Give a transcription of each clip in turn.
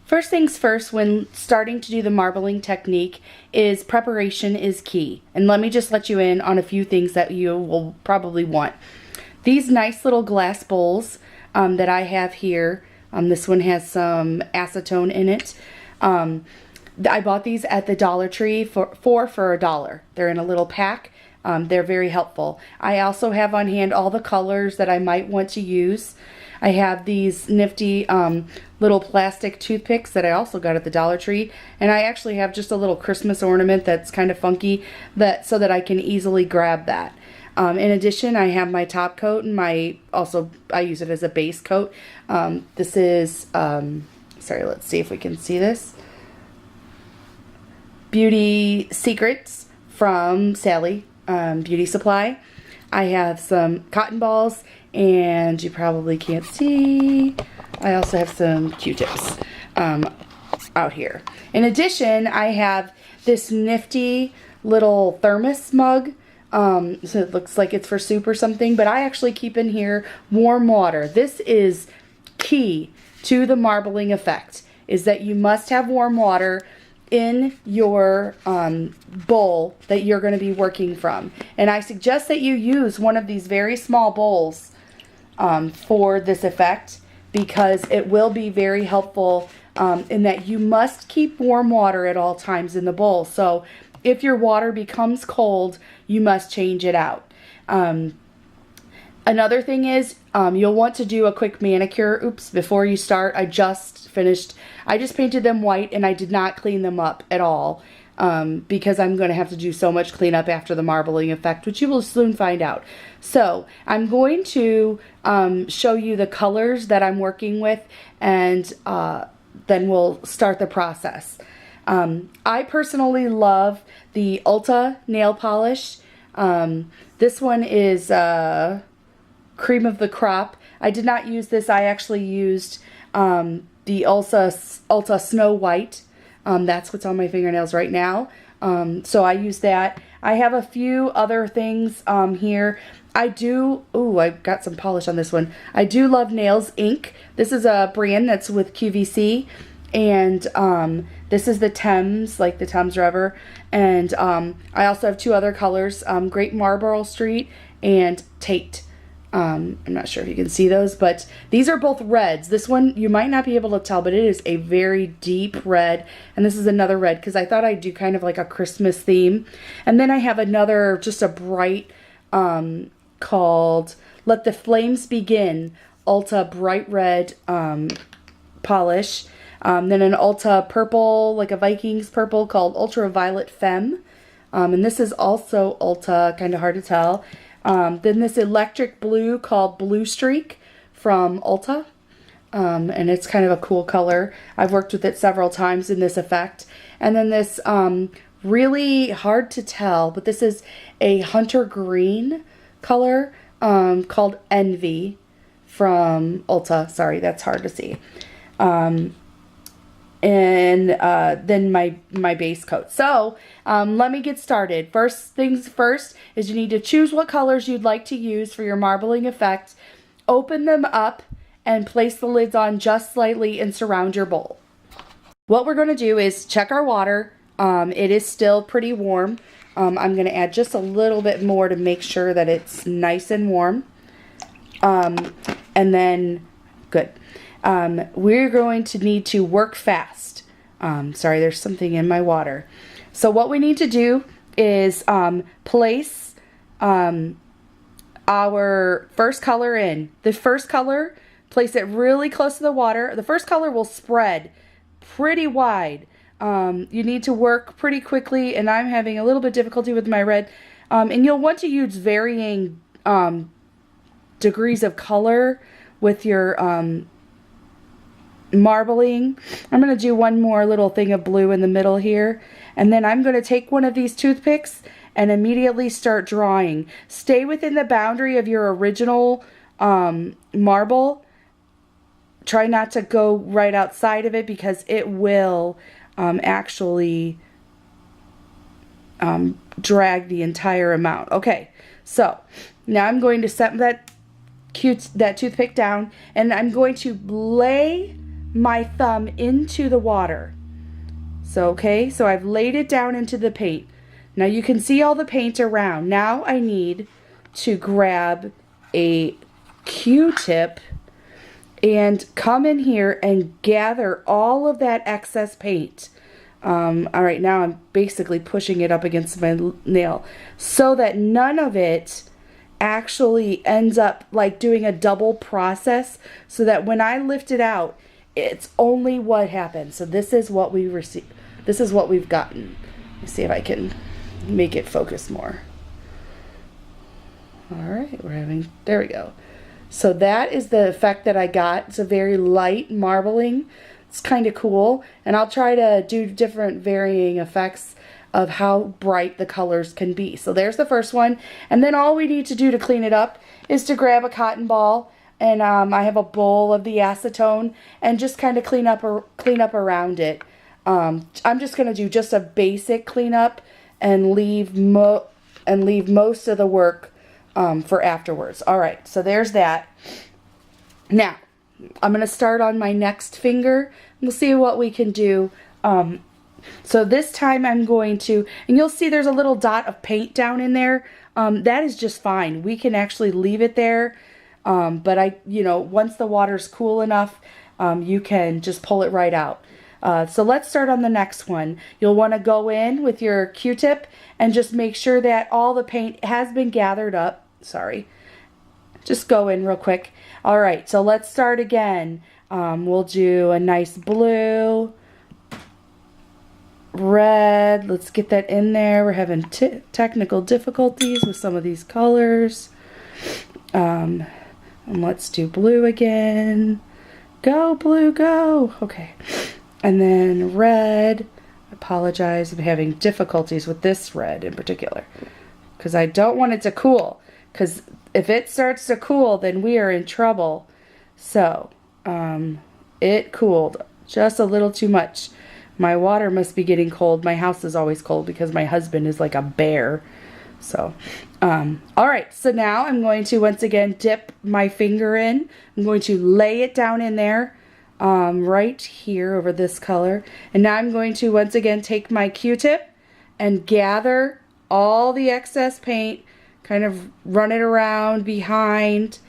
First things first, when starting to do the marbling technique, is preparation is key. And let me just let you in on a few things that you will probably want. These nice little glass bowls that I have here, this one has some acetone in it. I bought these at the Dollar Tree for $1. They're in a little pack. They're very helpful. I also have on hand all the colors that I might want to use. I have these nifty little plastic toothpicks that I also got at the Dollar Tree, and I actually have just a little Christmas ornament that's kind of funky so that I can easily grab that. In addition, I have my top coat and I use it as a base coat. This is, sorry, let's see if we can see this. Beauty Secrets from Sally Beauty Supply. I have some cotton balls, and you probably can't see, I also have some Q-tips out here. In addition, I have this nifty little thermos mug. So it looks like it's for soup or something, but I actually keep in here warm water. This is key to the marbling effect, is that you must have warm water in your bowl that you're going to be working from. And I suggest that you use one of these very small bowls for this effect, because it will be very helpful in that you must keep warm water at all times in the bowl. So if your water becomes cold, you must change it out. Another thing is you'll want to do a quick manicure. Oops, before you start, I just painted them white and I did not clean them up at all because I'm going to have to do so much cleanup after the marbling effect, which you will soon find out. So I'm going to show you the colors that I'm working with, and then we'll start the process. I personally love the Ulta nail polish. This one is Cream of the Crop. I did not use this. I actually used the Ulta Snow White. That's what's on my fingernails right now. So I use that. I have a few other things here. I got some polish on this one. I do love Nails Inc. This is a brand that's with QVC. And this is the Thames, like the Thames River. And I also have two other colors, Great Marlborough Street and Tate. I'm not sure if you can see those, but these are both reds. This one, you might not be able to tell, but it is a very deep red. And this is another red, because I thought I'd do kind of like a Christmas theme. And then I have another, just a bright, called Let the Flames Begin, Ulta Bright Red polish. Then an Ulta purple, like a Vikings purple, called Ultraviolet Femme. And this is also Ulta, kind of hard to tell. Then this electric blue called Blue Streak from Ulta. And it's kind of a cool color. I've worked with it several times in this effect. And then this really hard to tell, but this is a hunter green color called Envy from Ulta. Sorry, that's hard to see. And then my base coat. So let me get started. First things first is you need to choose what colors you'd like to use for your marbling effect. Open them up and place the lids on just slightly and surround your bowl. What we're going to do is check our water. It is still pretty warm. I'm going to add just a little bit more to make sure that it's nice and warm. And then, good. We're going to need to work fast. Sorry, there's something in my water. So what we need to do is place our first color in. The first color, place it really close to the water. The first color will spread pretty wide. You need to work pretty quickly, and I'm having a little bit difficulty with my red. And you'll want to use varying degrees of color with your marbling. I'm going to do one more little thing of blue in the middle here, and then I'm going to take one of these toothpicks and immediately start drawing. Stay within the boundary of your original marble. Try not to go right outside of it, because it will actually drag the entire amount. Okay, so now I'm going to set that toothpick down, and I'm going to lay my thumb into the water. So, okay, so I've laid it down into the paint. Now you can see all the paint around. Now I need to grab a Q-tip and come in here and gather all of that excess paint. All right, now I'm basically pushing it up against my nail so that none of it actually ends up like doing a double process, so that when I lift it out, it's only what happened. So this is what we received. This is what we've gotten. Let's see if I can make it focus more. All right, there we go. So that is the effect that I got. It's a very light marbling. It's kind of cool. And I'll try to do different varying effects of how bright the colors can be. So there's the first one. And then all we need to do to clean it up is to grab a cotton ball. And I have a bowl of the acetone and just kind of clean up around it. I'm just going to do just a basic cleanup and leave most of the work for afterwards. All right, so there's that. Now, I'm going to start on my next finger. We'll see what we can do. So this time I'm going to, and you'll see there's a little dot of paint down in there. That is just fine. We can actually leave it there. But once the water's cool enough, you can just pull it right out. So let's start on the next one. You'll want to go in with your Q-tip and just make sure that all the paint has been gathered up. Sorry. Just go in real quick. All right, so let's start again. We'll do a nice blue, red. Let's get that in there. We're having technical difficulties with some of these colors. And let's do blue again. Go, blue, go. Okay. And then red. I apologize, I'm having difficulties with this red in particular, because I don't want it to cool. Because if it starts to cool, then we are in trouble. So, it cooled just a little too much. My water must be getting cold. My house is always cold because my husband is like a bear. So, all right. So now I'm going to once again dip my finger in. I'm going to lay it down in there, right here over this color. And now I'm going to once again take my Q-tip and gather all the excess paint, kind of run it around behind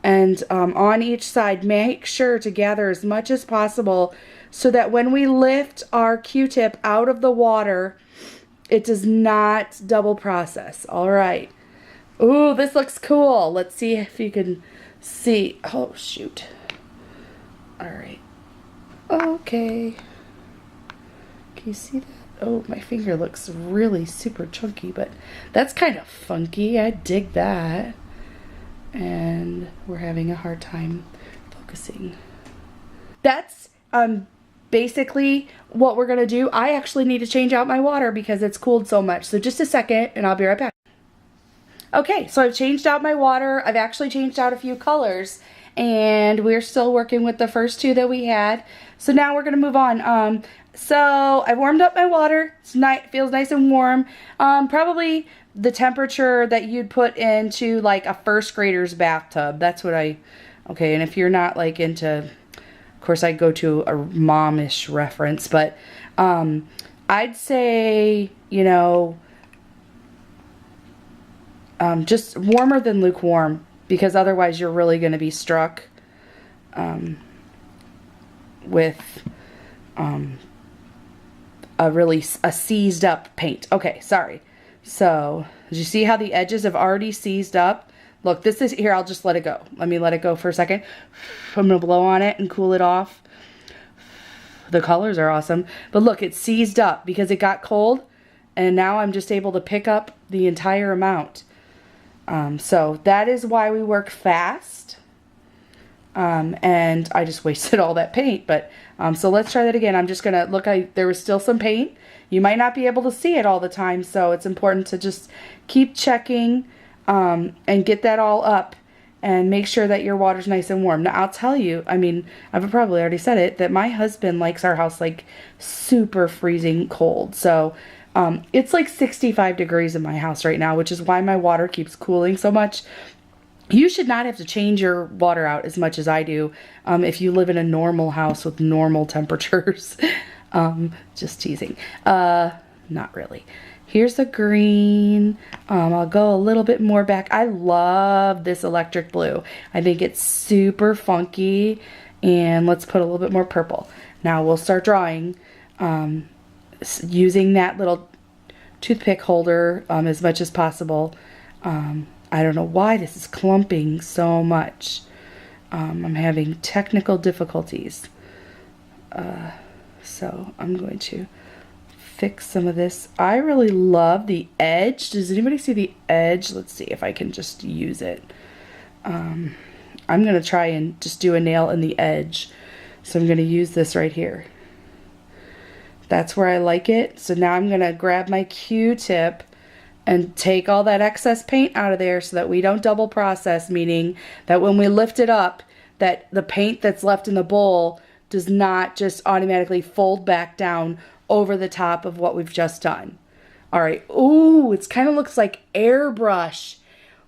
and on each side. Make sure to gather as much as possible so that when we lift our Q-tip out of the water, it does not double process. All right. Ooh, this looks cool. Let's see if you can see. Oh, shoot. All right. Okay. Can you see that? Oh, my finger looks really super chunky, but that's kind of funky. I dig that. And we're having a hard time focusing. That's basically what we're gonna do. I actually need to change out my water because it's cooled so much. So just a second and I'll be right back. Okay, so I've changed out my water. I've actually changed out a few colors and we're still working with the first two that we had. So now we're gonna move on. So I warmed up my water. It's nice, feels nice and warm. Probably the temperature that you'd put into like a first grader's bathtub. That's what okay, and if you're not like into, of course I go to a momish reference, but I'd say, you know, just warmer than lukewarm, because otherwise you're really going to be struck with a seized up paint. Okay, sorry. So, did you see how the edges have already seized up? Look, this is, here, I'll just let it go. Let me let it go for a second. I'm going to blow on it and cool it off. The colors are awesome. But look, it's seized up because it got cold. And now I'm just able to pick up the entire amount. So that is why we work fast. And I just wasted all that paint. But so let's try that again. I'm just going to look, there was still some paint. You might not be able to see it all the time. So it's important to just keep checking and get that all up. And make sure that your water's nice and warm. Now, I'll tell you, I mean, I've probably already said it, that my husband likes our house like super freezing cold. So it's like 65 degrees in my house right now, which is why my water keeps cooling so much. You should not have to change your water out as much as I do if you live in a normal house with normal temperatures. Just teasing. Not really. Here's the green. I'll go a little bit more back. I love this electric blue. I think it's super funky. And let's put a little bit more purple. Now we'll start drawing using that little toothpick holder as much as possible. I don't know why this is clumping so much. I'm having technical difficulties. So I'm going to fix some of this. I really love the edge. Does anybody see the edge? Let's see if I can just use it. I'm going to try and just do a nail in the edge. So I'm going to use this right here. That's where I like it. So now I'm going to grab my Q-tip and take all that excess paint out of there so that we don't double process, meaning that when we lift it up, that the paint that's left in the bowl does not just automatically fold back down over the top of what we've just done. All right. Ooh, it kind of looks like airbrush.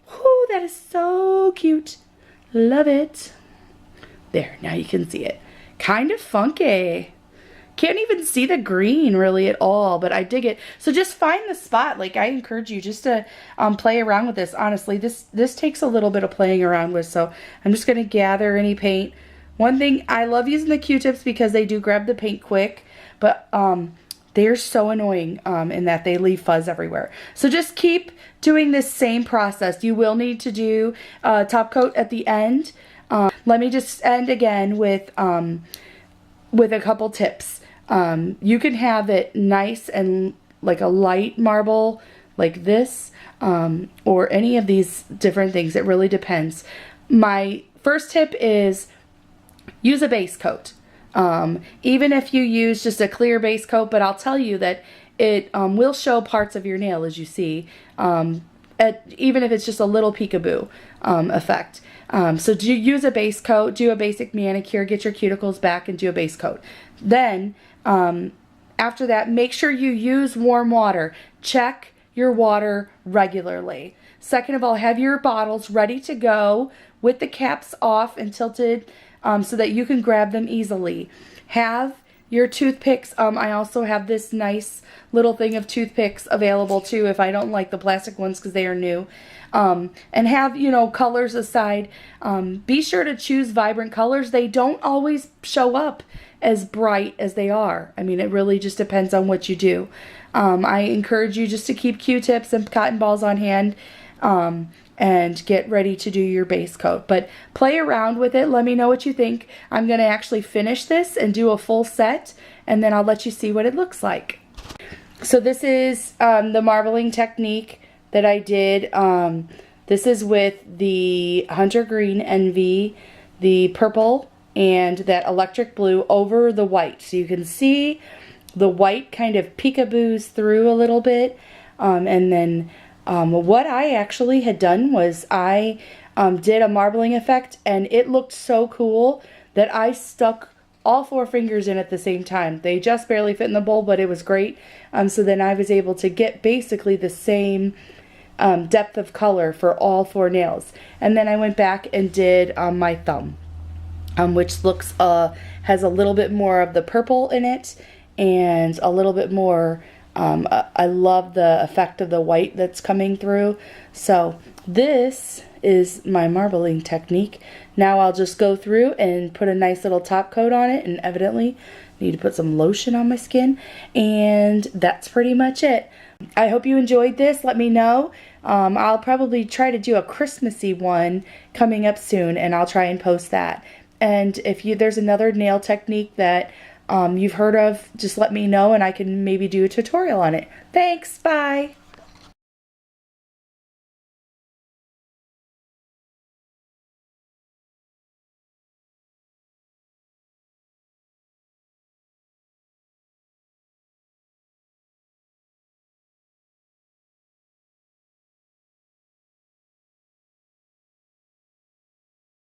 Whoo, that is so cute. Love it. There, now you can see it. Kind of funky. Can't even see the green really at all, but I dig it. So just find the spot. Like, I encourage you just to play around with this. Honestly, this takes a little bit of playing around with, so I'm just going to gather any paint. One thing, I love using the Q-tips because they do grab the paint quick, but they're so annoying in that they leave fuzz everywhere. So just keep doing this same process. You will need to do top coat at the end. Let me just end again with a couple tips. You can have it nice and like a light marble like this, or any of these different things. It really depends. My first tip is use a base coat. Even if you use just a clear base coat, but I'll tell you that it will show parts of your nail, as you see, even if it's just a little peekaboo effect. So use a base coat, do a basic manicure, get your cuticles back and do a base coat. Then after that, make sure you use warm water. Check your water regularly. Second of all, have your bottles ready to go with the caps off and tilted so that you can grab them easily. Have your toothpicks. I also have this nice little thing of toothpicks available too if I don't like the plastic ones because they are new. And have, colors aside. Be sure to choose vibrant colors. They don't always show up as bright as they are. I mean, it really just depends on what you do. I encourage you just to keep Q-tips and cotton balls on hand and get ready to do your base coat. But play around with it. Let me know what you think. I'm going to actually finish this and do a full set, and then I'll let you see what it looks like. So this is the marbling technique that I did. This is with the Hunter Green Envy, the purple, and that electric blue over the white. So you can see the white kind of peekaboos through a little bit. And then what I actually had done was I did a marbling effect, and it looked so cool that I stuck all 4 fingers in at the same time. They just barely fit in the bowl, but it was great. So then I was able to get basically the same depth of color for all 4 nails. And then I went back and did my thumb, which looks has a little bit more of the purple in it and a little bit more. I love the effect of the white that's coming through. So this is my marbling technique. Now I'll just go through and put a nice little top coat on it, and evidently need to put some lotion on my skin, and that's pretty much it. I hope you enjoyed this. Let me know. I'll probably try to do a Christmassy one coming up soon, and I'll try and post that. And if there's another nail technique that you've heard of, just let me know and I can maybe do a tutorial on it. Thanks, bye!